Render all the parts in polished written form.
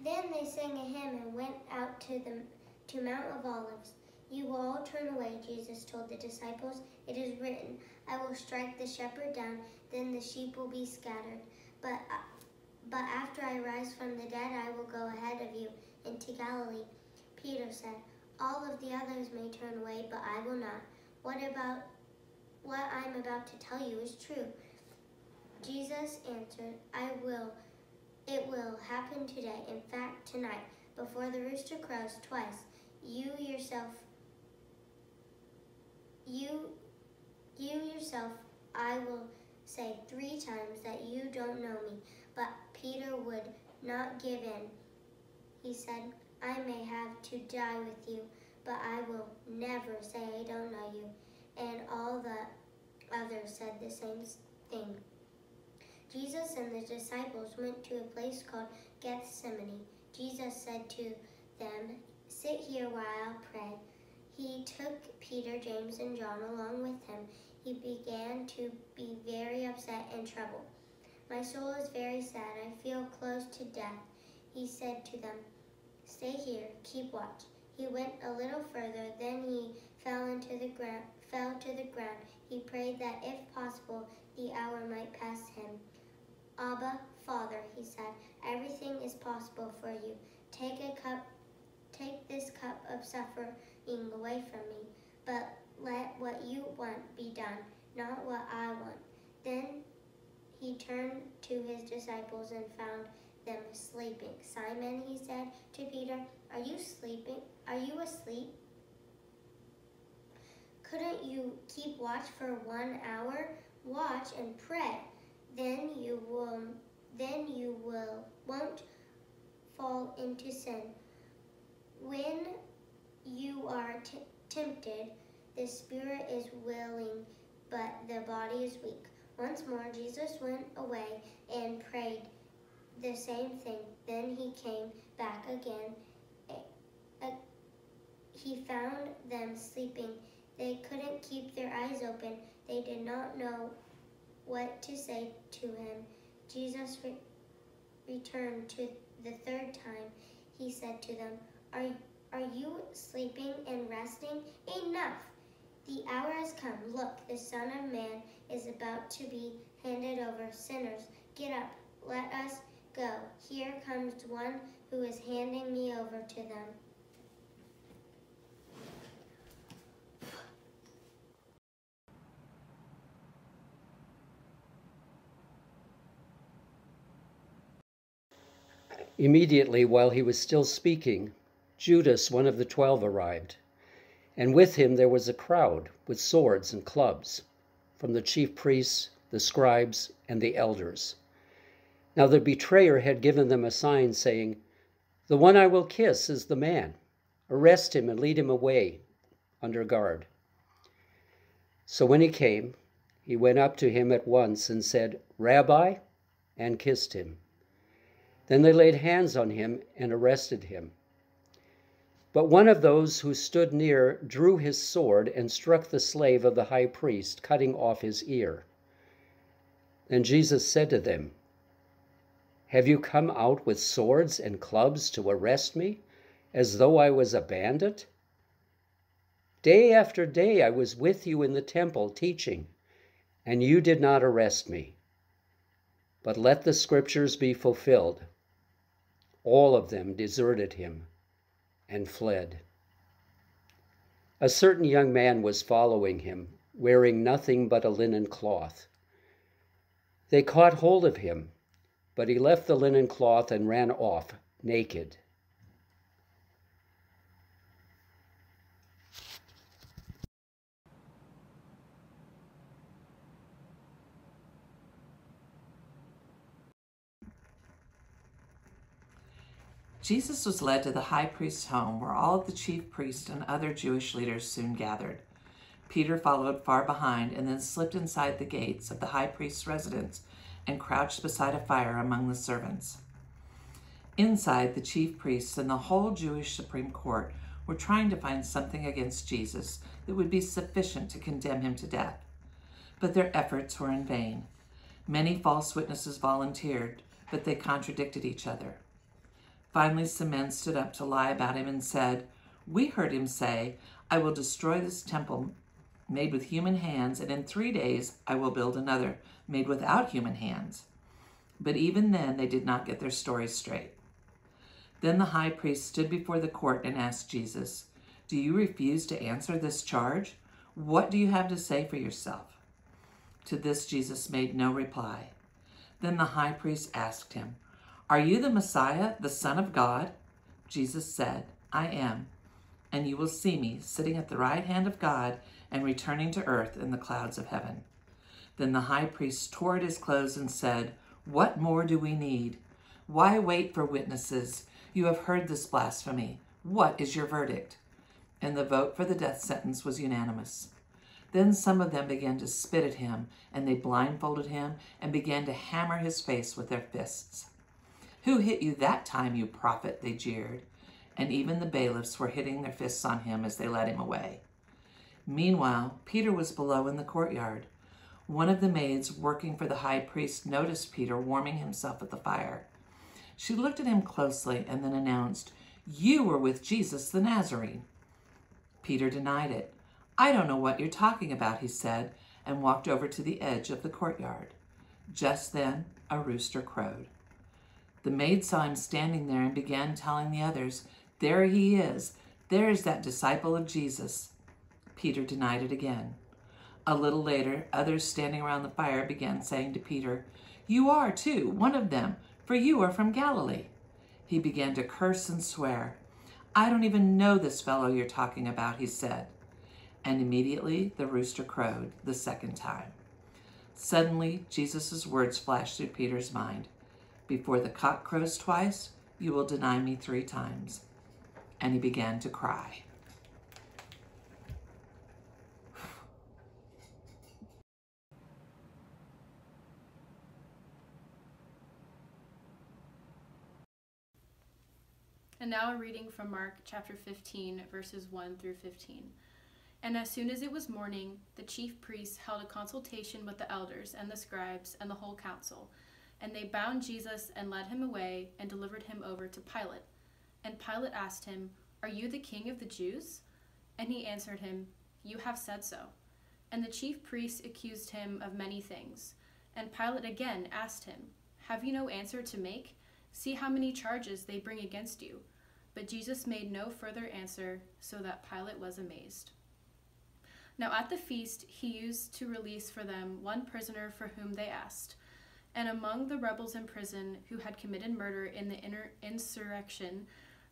Then they sang a hymn and went out to Mount of Olives. You will all turn away, Jesus told the disciples. It is written, I will strike the shepherd down, then the sheep will be scattered. But after I rise from the dead, I will go ahead of you into Galilee. Peter said, all of the others may turn away, but I will not. What I'm about to tell you is true. Jesus answered, It will happen today, in fact tonight, before the rooster crows twice. You yourself, I will say 3 times that you don't know me. But Peter would not give in. He said, I may have to die with you, but I will never say I don't know you. And all the others said the same thing. Jesus and the disciples went to a place called Gethsemane. Jesus said to them, sit here while I pray. He took Peter, James, and John along with him. He began to be very upset and troubled. My soul is very sad. I feel close to death. He said to them, stay here, keep watch. He went a little further, then he fell to the ground. He prayed that if possible, the hour might pass him. Abba, Father, he said, everything is possible for you. Take this cup of suffering away from me, but let what you want be done, not what I want. Then he turned to his disciples and found them sleeping. Simon, he said to Peter, are you sleeping? Are you asleep? Couldn't you keep watch for 1 hour? Watch and pray. Then you won't fall into sin. When you are tempted, the spirit is willing, but the body is weak. Once more, Jesus went away and prayed the same thing. Then he came back again. He found them sleeping. They couldn't keep their eyes open. They did not know what to say to him. Jesus returned to the 3rd time. He said to them, Are you sleeping and resting? Enough! The hour has come. Look, the Son of Man is about to be handed over. Sinners, get up. Let us go. Here comes one who is handing me over to them. Immediately while he was still speaking, Judas, one of the 12, arrived, and with him there was a crowd with swords and clubs, from the chief priests, the scribes, and the elders. Now the betrayer had given them a sign, saying, the one I will kiss is the man. Arrest him and lead him away under guard. So when he came, he went up to him at once and said, Rabbi, and kissed him. Then they laid hands on him and arrested him. But one of those who stood near drew his sword and struck the slave of the high priest, cutting off his ear. Then Jesus said to them, have you come out with swords and clubs to arrest me, as though I was a bandit? Day after day I was with you in the temple teaching, and you did not arrest me. But let the scriptures be fulfilled. All of them deserted him and fled. A certain young man was following him, wearing nothing but a linen cloth. They caught hold of him, but he left the linen cloth and ran off naked. Jesus was led to the high priest's home, where all of the chief priests and other Jewish leaders soon gathered. Peter followed far behind and then slipped inside the gates of the high priest's residence and crouched beside a fire among the servants. Inside, the chief priests and the whole Jewish Supreme Court were trying to find something against Jesus that would be sufficient to condemn him to death. But their efforts were in vain. Many false witnesses volunteered, but they contradicted each other. Finally, some men stood up to lie about him and said, "We heard him say, 'I will destroy this temple made with human hands, and in 3 days I will build another made without human hands.'" But even then they did not get their story straight. Then the high priest stood before the court and asked Jesus, "Do you refuse to answer this charge? What do you have to say for yourself?" To this Jesus made no reply. Then the high priest asked him, "Are you the Messiah, the Son of God?" Jesus said, "I am, and you will see me sitting at the right hand of God and returning to earth in the clouds of heaven." Then the high priest tore at his clothes and said, "What more do we need? Why wait for witnesses? You have heard this blasphemy. What is your verdict?" And the vote for the death sentence was unanimous. Then some of them began to spit at him, and they blindfolded him and began to hammer his face with their fists. "Who hit you that time, you prophet?" they jeered. And even the bailiffs were hitting their fists on him as they led him away. Meanwhile, Peter was below in the courtyard. One of the maids working for the high priest noticed Peter warming himself at the fire. She looked at him closely and then announced, "You were with Jesus the Nazarene." Peter denied it. "I don't know what you're talking about," he said, and walked over to the edge of the courtyard. Just then, a rooster crowed. The maid saw him standing there and began telling the others, "There he is. There's that disciple of Jesus." Peter denied it again. A little later, others standing around the fire began saying to Peter, "You are, too, one of them, for you are from Galilee." He began to curse and swear. "I don't even know this fellow you're talking about," he said. And immediately the rooster crowed the second time. Suddenly, Jesus' words flashed through Peter's mind. "Before the cock crows twice, you will deny me 3 times." And he began to cry. And now a reading from Mark chapter 15, verses 1 through 15. And as soon as it was morning, the chief priests held a consultation with the elders and the scribes and the whole council. And they bound Jesus and led him away and delivered him over to Pilate. And Pilate asked him, "Are you the king of the Jews?" And he answered him, "You have said so." And the chief priests accused him of many things. And Pilate again asked him, "Have you no answer to make? See how many charges they bring against you." But Jesus made no further answer, so that Pilate was amazed. Now at the feast he used to release for them one prisoner for whom they asked. And among the rebels in prison who had committed murder in the insurrection,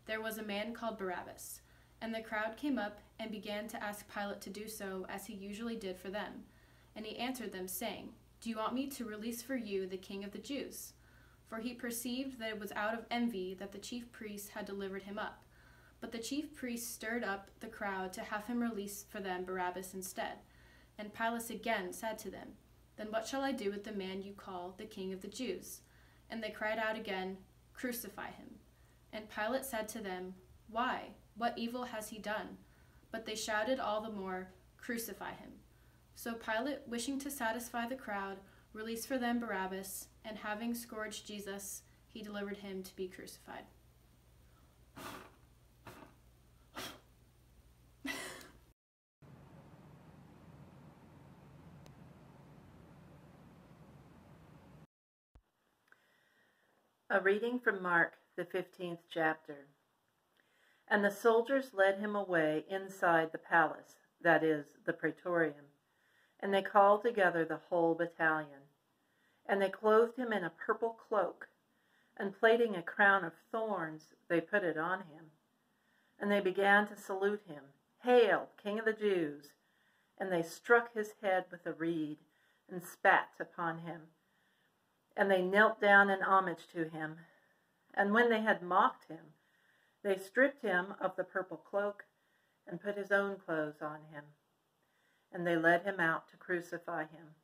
there was a man called Barabbas. And the crowd came up and began to ask Pilate to do so, as he usually did for them. And he answered them, saying, "Do you want me to release for you the king of the Jews?" For he perceived that it was out of envy that the chief priests had delivered him up. But the chief priests stirred up the crowd to have him release for them Barabbas instead. And Pilate again said to them, "Then what shall I do with the man you call the king of the Jews?" And they cried out again, "Crucify him." And Pilate said to them, "Why? What evil has he done?" But they shouted all the more, "Crucify him." So Pilate, wishing to satisfy the crowd, released for them Barabbas, and having scourged Jesus, he delivered him to be crucified. A reading from Mark, the 15th chapter. And the soldiers led him away inside the palace, that is, the praetorium, and they called together the whole battalion. And they clothed him in a purple cloak, and plaiting a crown of thorns, they put it on him. And they began to salute him, "Hail, King of the Jews!" And they struck his head with a reed, and spat upon him. And they knelt down in homage to him. And when they had mocked him, they stripped him of the purple cloak, and put his own clothes on him. And they led him out to crucify him.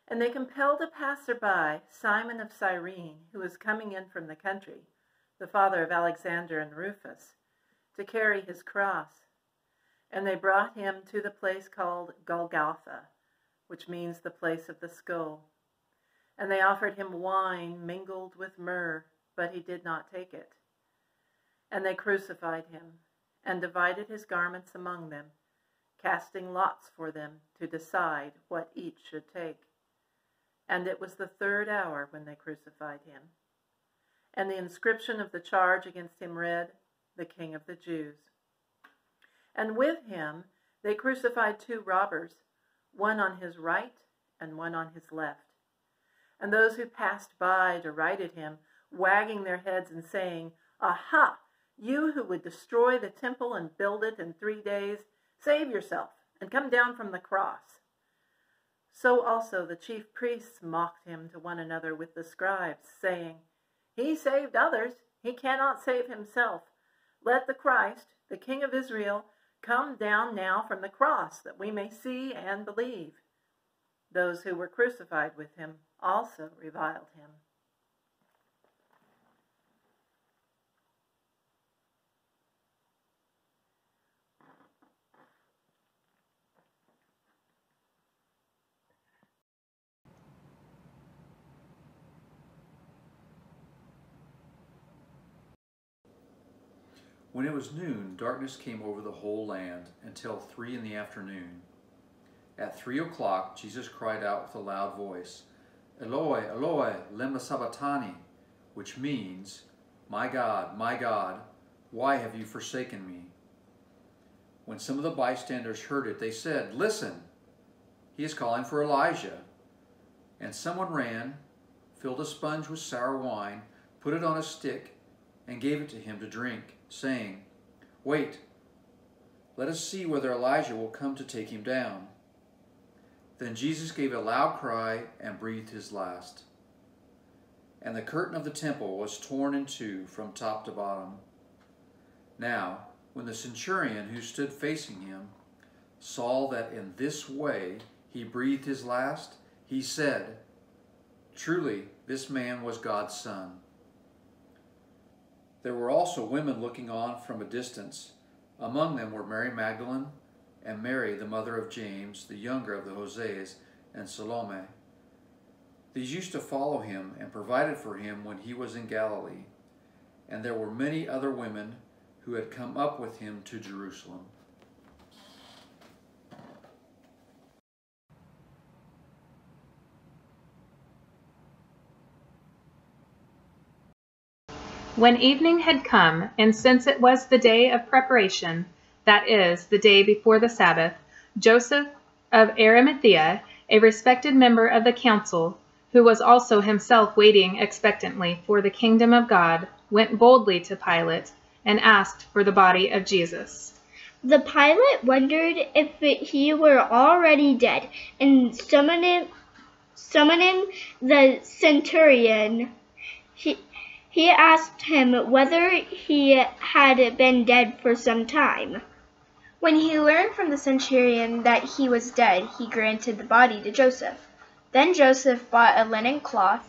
And they compelled a passerby, Simon of Cyrene, who was coming in from the country, the father of Alexander and Rufus, to carry his cross. And they brought him to the place called Golgotha, which means the place of the skull. And they offered him wine mingled with myrrh, but he did not take it. And they crucified him, and divided his garments among them, casting lots for them to decide what each should take. And it was the 3rd hour when they crucified him. And the inscription of the charge against him read, "The King of the Jews." And with him they crucified 2 robbers, one on his right and one on his left. And those who passed by derided him, wagging their heads and saying, "Aha! You who would destroy the temple and build it in 3 days, save yourself and come down from the cross." So also the chief priests mocked him to one another with the scribes, saying, "He saved others, he cannot save himself. Let the Christ, the King of Israel, come down now from the cross, that we may see and believe." Those who were crucified with him also reviled him. When it was noon, darkness came over the whole land until 3 in the afternoon. At 3 o'clock, Jesus cried out with a loud voice, "Eloi, Eloi, lema sabachthani," which means, my God, why have you forsaken me?" When some of the bystanders heard it, they said, "Listen, he is calling for Elijah." And someone ran, filled a sponge with sour wine, put it on a stick, and gave it to him to drink, saying, "Wait, let us see whether Elijah will come to take him down." Then Jesus gave a loud cry and breathed his last. And the curtain of the temple was torn in 2 from top to bottom. Now, when the centurion who stood facing him saw that in this way he breathed his last, he said, "Truly, this man was God's son." There were also women looking on from a distance. Among them were Mary Magdalene and Mary, the mother of James, the younger of the Hoseas, and Salome. These used to follow him and provided for him when he was in Galilee. And there were many other women who had come up with him to Jerusalem. When evening had come, and since it was the day of preparation, that is, the day before the Sabbath, Joseph of Arimathea, a respected member of the council, who was also himself waiting expectantly for the kingdom of God, went boldly to Pilate and asked for the body of Jesus. The Pilate wondered if he were already dead, and summoning the centurion, he asked him whether he had been dead for some time. When he learned from the centurion that he was dead, he granted the body to Joseph. Then Joseph bought a linen cloth,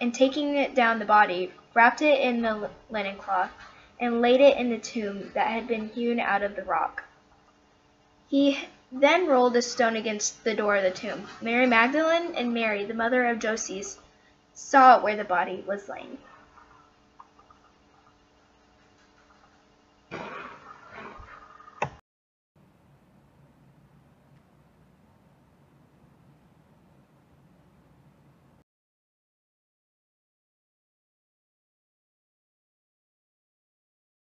and taking down the body, wrapped it in the linen cloth, and laid it in the tomb that had been hewn out of the rock. He then rolled a stone against the door of the tomb. Mary Magdalene and Mary, the mother of Joses, saw where the body was lying.